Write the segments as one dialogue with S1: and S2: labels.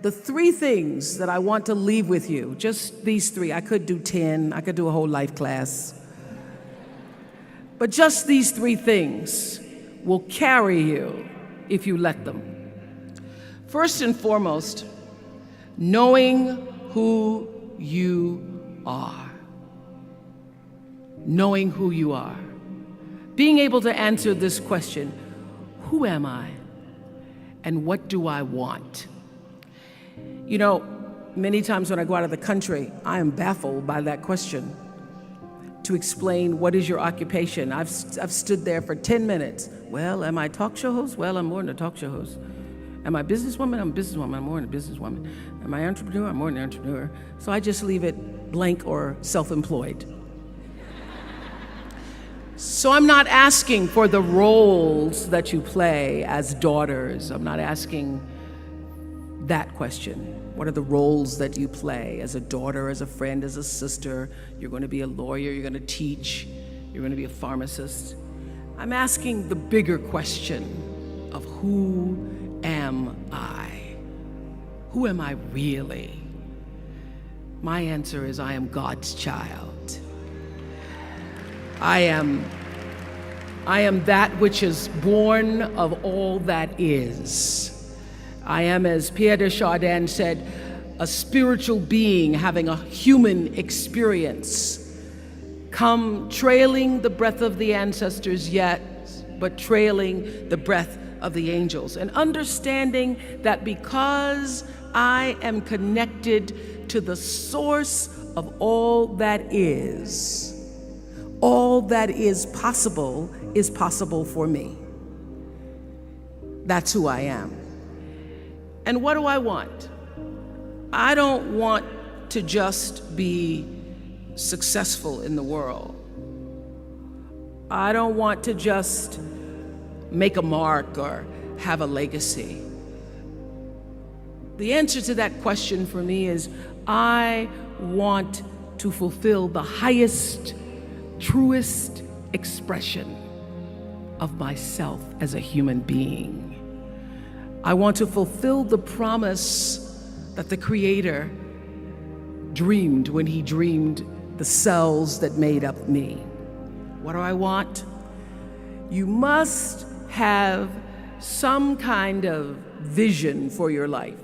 S1: the 3 things that I want to leave with you, just these 3, I could do 10, I could do a whole life class, but just these 3 things will carry you if you let them. First and foremost, knowing who you are. Knowing who you are. Being able to answer this question, who am I and what do I want? You know, many times when I go out of the country, I am baffled by that question. To explain what is your occupation. I've stood there for 10 minutes. Well, am I a talk show host? Well, I'm more than a talk show host. Am I a businesswoman? I'm a businesswoman. I'm more than a businesswoman. Am I an entrepreneur? I'm more than an entrepreneur. So I just leave it blank or self-employed. So I'm not asking for the roles that you play as daughters. I'm not asking that question. What are the roles that you play as a daughter, as a friend, as a sister? You're going to be a lawyer, you're going to teach, you're going to be a pharmacist. I'm asking the bigger question of who am I? Who am I really? My answer is I am God's child. I am that which is born of all that is. I am, as Pierre de Chardin said, a spiritual being having a human experience. Come trailing the breath of the ancestors yet, but trailing the breath of the angels. And understanding that because I am connected to the source of all that is possible for me. That's who I am. And what do I want? I don't want to just be successful in the world. I don't want to just make a mark or have a legacy. The answer to that question for me is I want to fulfill the highest, truest expression of myself as a human being. I want to fulfill the promise that the Creator dreamed when He dreamed the cells that made up me. What do I want? You must have some kind of vision for your life.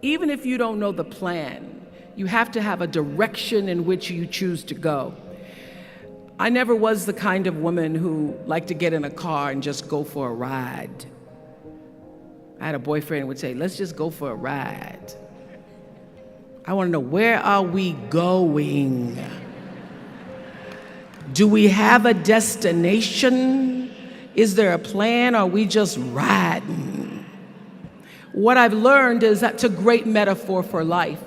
S1: Even if you don't know the plan, you have to have a direction in which you choose to go. I never was the kind of woman who liked to get in a car and just go for a ride. I had a boyfriend who would say, let's just go for a ride. I want to know, where are we going? Do we have a destination? Is there a plan? Or are we just riding? What I've learned is that's a great metaphor for life.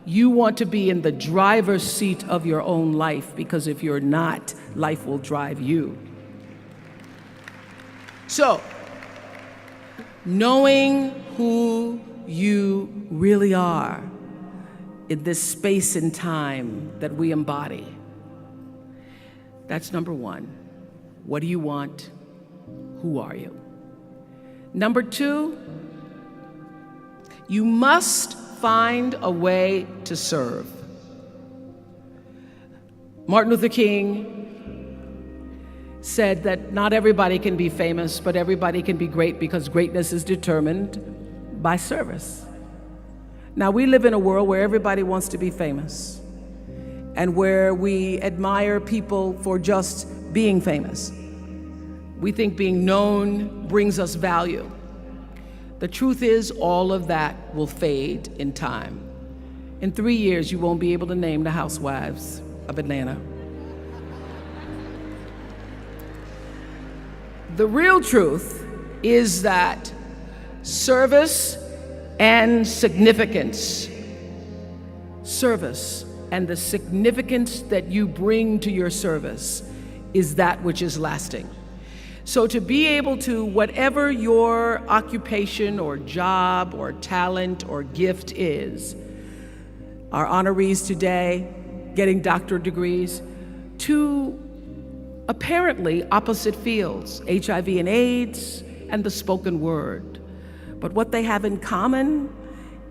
S1: You want to be in the driver's seat of your own life, because if you're not, life will drive you. So, knowing who you really are in this space and time that we embody. That's number 1. What do you want? Who are you? Number 2, you must find a way to serve. Martin Luther King said that not everybody can be famous, but everybody can be great, because greatness is determined by service. Now, we live in a world where everybody wants to be famous and where we admire people for just being famous. We think being known brings us value. The truth is, all of that will fade in time. In 3 years, you won't be able to name the housewives of Atlanta. The real truth is that service and significance, service and the significance that you bring to your service is that which is lasting. So to be able to, whatever your occupation or job or talent or gift is, our honorees today getting doctorate degrees, to apparently opposite fields, HIV and AIDS and the spoken word. But what they have in common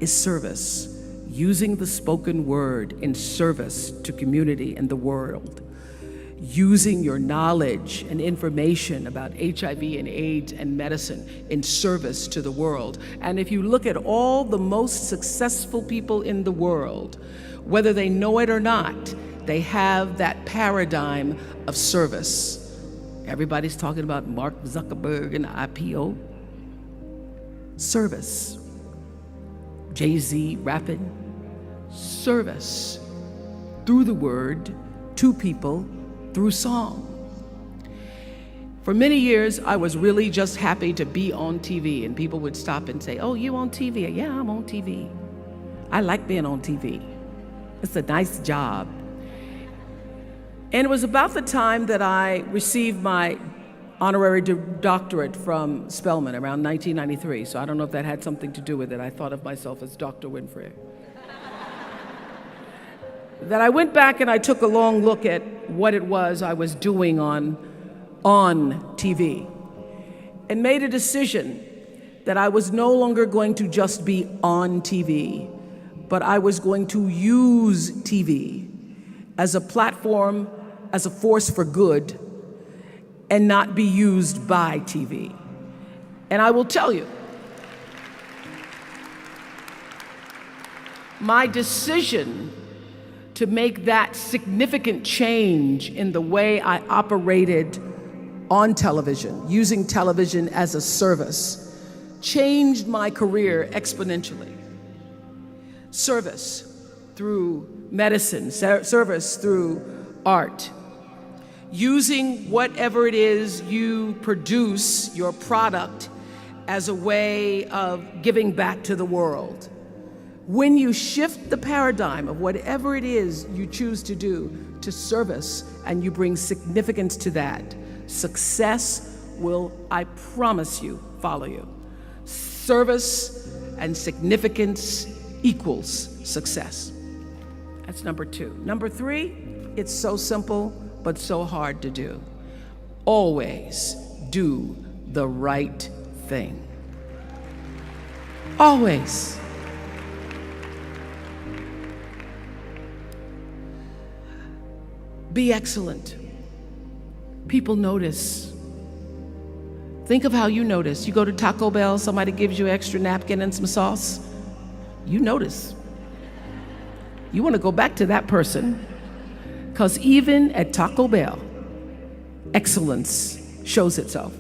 S1: is service. Using the spoken word in service to community and the world. Using your knowledge and information about HIV and AIDS and medicine in service to the world. And if you look at all the most successful people in the world, whether they know it or not, they have that paradigm of service. Everybody's talking about Mark Zuckerberg and IPO. Service. Jay-Z rapping. Service. Through the word, to people, through song. For many years, I was really just happy to be on TV, and people would stop and say, "Oh, you on TV?" "Yeah, I'm on TV. I like being on TV. It's a nice job." And it was about the time that I received my honorary doctorate from Spelman around 1993, so I don't know if that had something to do with it. I thought of myself as Dr. Winfrey. That I went back and I took a long look at what it was I was doing on TV and made a decision that I was no longer going to just be on TV, but I was going to use TV as a platform, as a force for good, and not be used by TV. And I will tell you, my decision to make that significant change in the way I operated on television, using television as a service, changed my career exponentially. Service through medicine, service through art. Using whatever it is you produce, your product, as a way of giving back to the world. When you shift the paradigm of whatever it is you choose to do to service and you bring significance to that, success will, I promise you, follow you. Service and significance equals success. That's number 2. Number 3, it's so simple but so hard to do. Always do the right thing. Always. Be excellent. People notice. Think of how you notice. You go to Taco Bell, somebody gives you an extra napkin and some sauce. You notice. You want to go back to that person, because even at Taco Bell, excellence shows itself.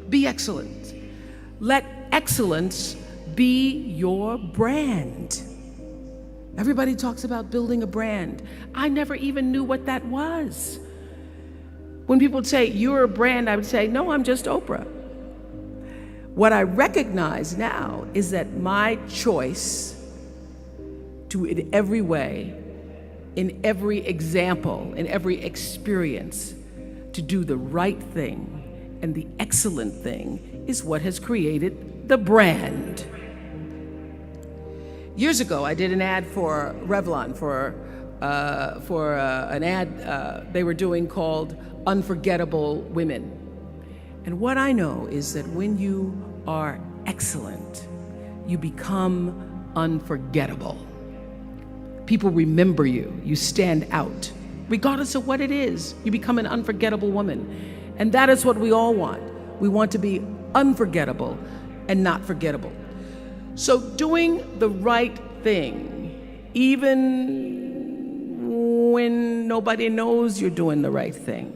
S1: Be excellent. Let excellence be your brand. Everybody talks about building a brand. I never even knew what that was. When people would say, "You're a brand," I would say, "No, I'm just Oprah." What I recognize now is that my choice to, in every way, in every example, in every experience, to do the right thing and the excellent thing is what has created the brand. Years ago, I did an ad for Revlon for an ad they were doing called Unforgettable Women. And what I know is that when you are excellent, you become unforgettable. People remember you. You stand out. Regardless of what it is, you become an unforgettable woman. And that is what we all want. We want to be unforgettable and not forgettable. So doing the right thing, even when nobody knows you're doing the right thing,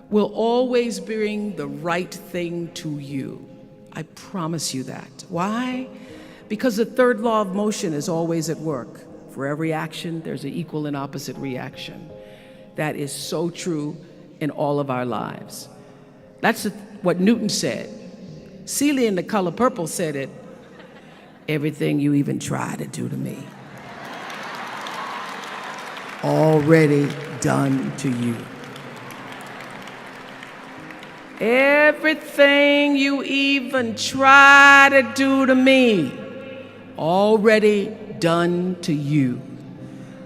S1: will always bring the right thing to you. I promise you that. Why? Because the third law of motion is always at work. For every action, there's an equal and opposite reaction. That is so true in all of our lives. That's what Newton said. Celia in The Color Purple said it. Everything you even try to do to me, already done to you. Everything you even try to do to me, already done to you.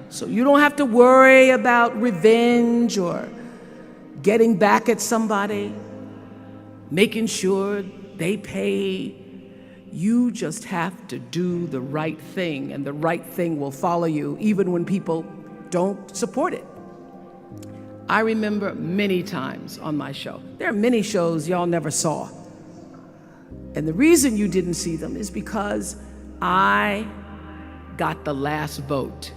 S1: So you don't have to worry about revenge or getting back at somebody, making sure they pay You just have to do the right thing, and the right thing will follow you even when people don't support it. I remember many times on my show. There are many shows y'all never saw. And the reason you didn't see them is because I got the last vote.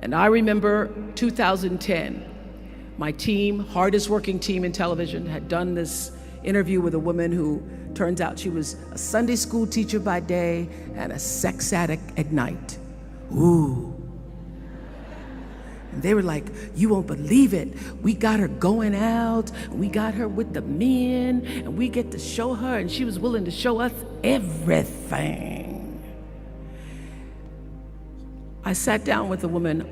S1: And I remember 2010, my team, hardest working team in television, had done this interview with a woman who turns out she was a Sunday school teacher by day and a sex addict at night. Ooh. And they were like, you won't believe it. We got her going out, and we got her with the men, and we get to show her, and she was willing to show us everything. I sat down with a woman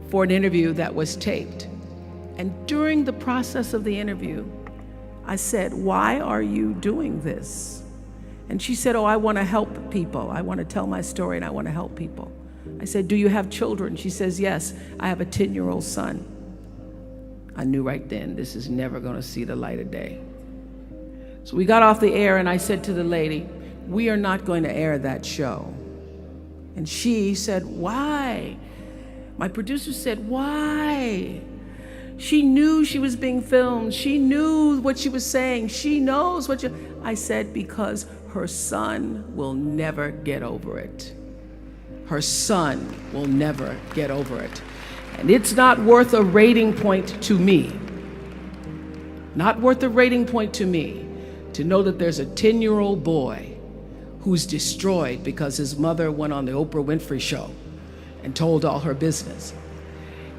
S1: for an interview that was taped. And during the process of the interview, I said, why are you doing this? And she said, oh, I want to help people. I want to tell my story and I want to help people. I said, do you have children? She says, yes, I have a 10-year-old son. I knew right then, this is never going to see the light of day. So we got off the air and I said to the lady, we are not going to air that show. And she said, why? My producer said, why? She knew she was being filmed. She knew what she was saying. She knows what I said, because her son will never get over it. Her son will never get over it. And it's not worth a rating point to me. Not worth a rating point to me to know that there's a 10-year-old boy who's destroyed because his mother went on the Oprah Winfrey show and told all her business.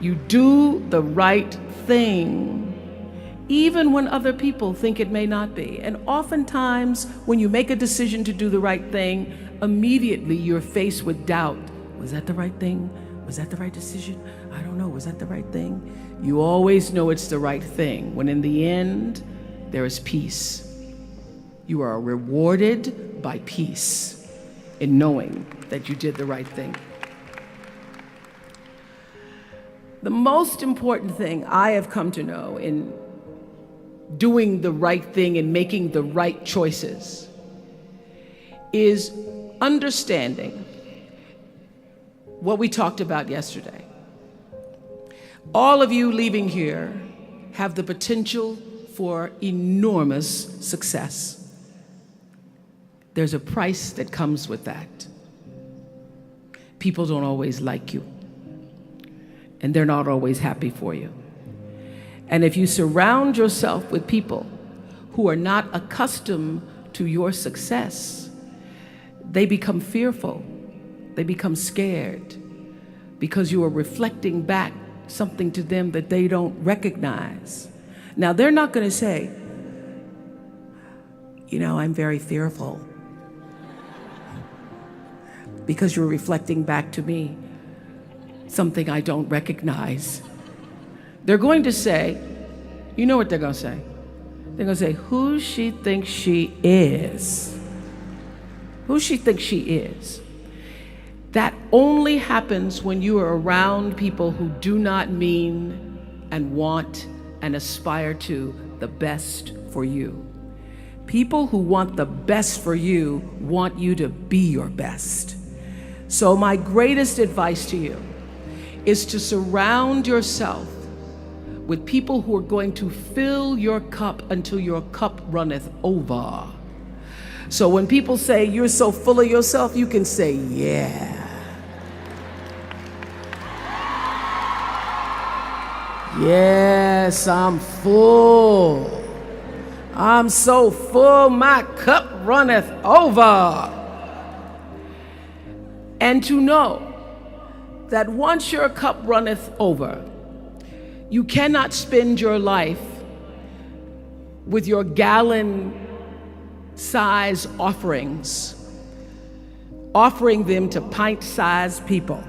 S1: You do the right thing, even when other people think it may not be. And oftentimes, when you make a decision to do the right thing, immediately you're faced with doubt. Was that the right thing? Was that the right decision? I don't know, was that the right thing? You always know it's the right thing, when in the end, there is peace. You are rewarded by peace in knowing that you did the right thing. The most important thing I have come to know in doing the right thing and making the right choices is understanding what we talked about yesterday. All of you leaving here have the potential for enormous success. There's a price that comes with that. People don't always like you, and they're not always happy for you. And if you surround yourself with people who are not accustomed to your success, they become fearful, they become scared, because you are reflecting back something to them that they don't recognize. Now, they're not going to say, you know, I'm very fearful, because you're reflecting back to me something I don't recognize. They're going to say, you know what they're going to say? They're going to say, who she thinks she is. Who she thinks she is. That only happens when you are around people who do not mean and want and aspire to the best for you. People who want the best for you want you to be your best. So my greatest advice to you is to surround yourself with people who are going to fill your cup until your cup runneth over. So when people say you're so full of yourself, you can say, yeah. Yes, I'm full. I'm so full, my cup runneth over. And to know that once your cup runneth over, you cannot spend your life with your gallon-size offerings, offering them to pint-sized people.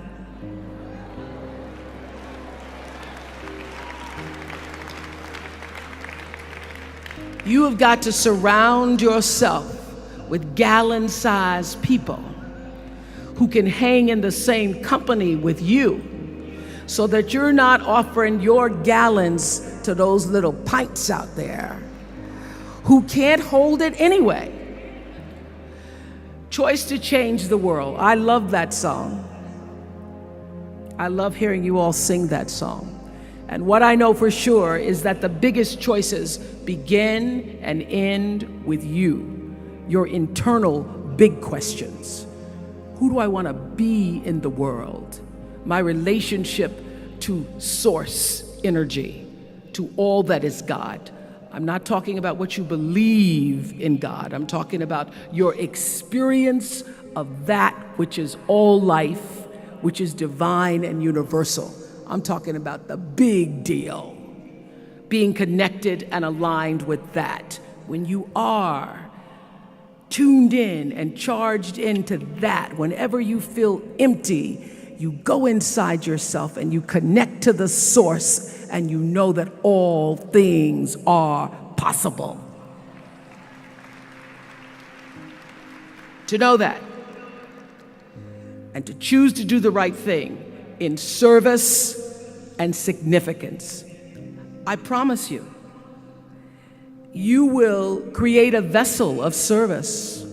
S1: You have got to surround yourself with gallon-sized people who can hang in the same company with you, so that you're not offering your gallons to those little pints out there who can't hold it anyway. choice to change the world. I love that song. I love hearing you all sing that song. And what I know for sure is that the biggest choices begin and end with you, your internal big questions. Who do I want to be in the world? My relationship to source energy, to all that is God. I'm not talking about what you believe in God. I'm talking about your experience of that which is all life, which is divine and universal. I'm talking about the big deal. Being connected and aligned with that. When you are tuned in and charged into that, whenever you feel empty, you go inside yourself and you connect to the source, and you know that all things are possible. To know that, and to choose to do the right thing in service and significance, I promise you, you will create a vessel of service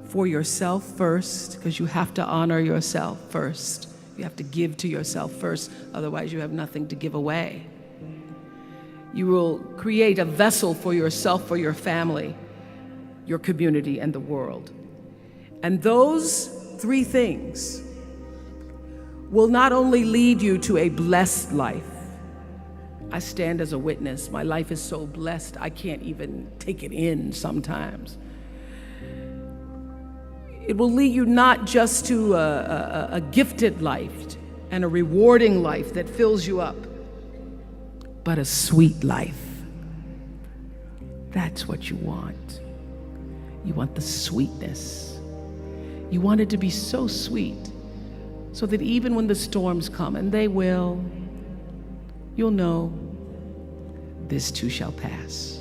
S1: for yourself first, because you have to honor yourself first. You have to give to yourself first, otherwise you have nothing to give away. You will create a vessel for yourself, for your family, your community, and the world. And those three things will not only lead you to a blessed life. I stand as a witness. My life is so blessed, I can't even take it in sometimes. It will lead you not just to a gifted life and a rewarding life that fills you up, but a sweet life. That's what you want. You want the sweetness. You want it to be so sweet, so that even when the storms come, and they will, you'll know this too shall pass.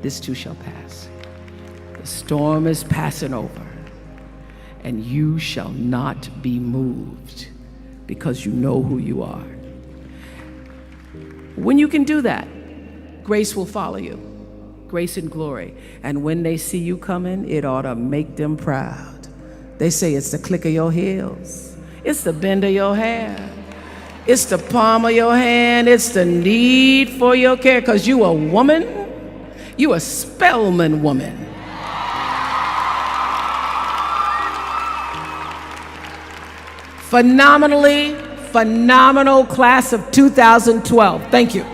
S1: This too shall pass. The storm is passing over, and you shall not be moved, because you know who you are. When you can do that, grace will follow you, grace and glory. And when they see you coming, it ought to make them proud. They say it's the click of your heels, it's the bend of your hair, it's the palm of your hand, it's the need for your care, because you a woman, you a Spelman woman. Phenomenal class of 2012. Thank you.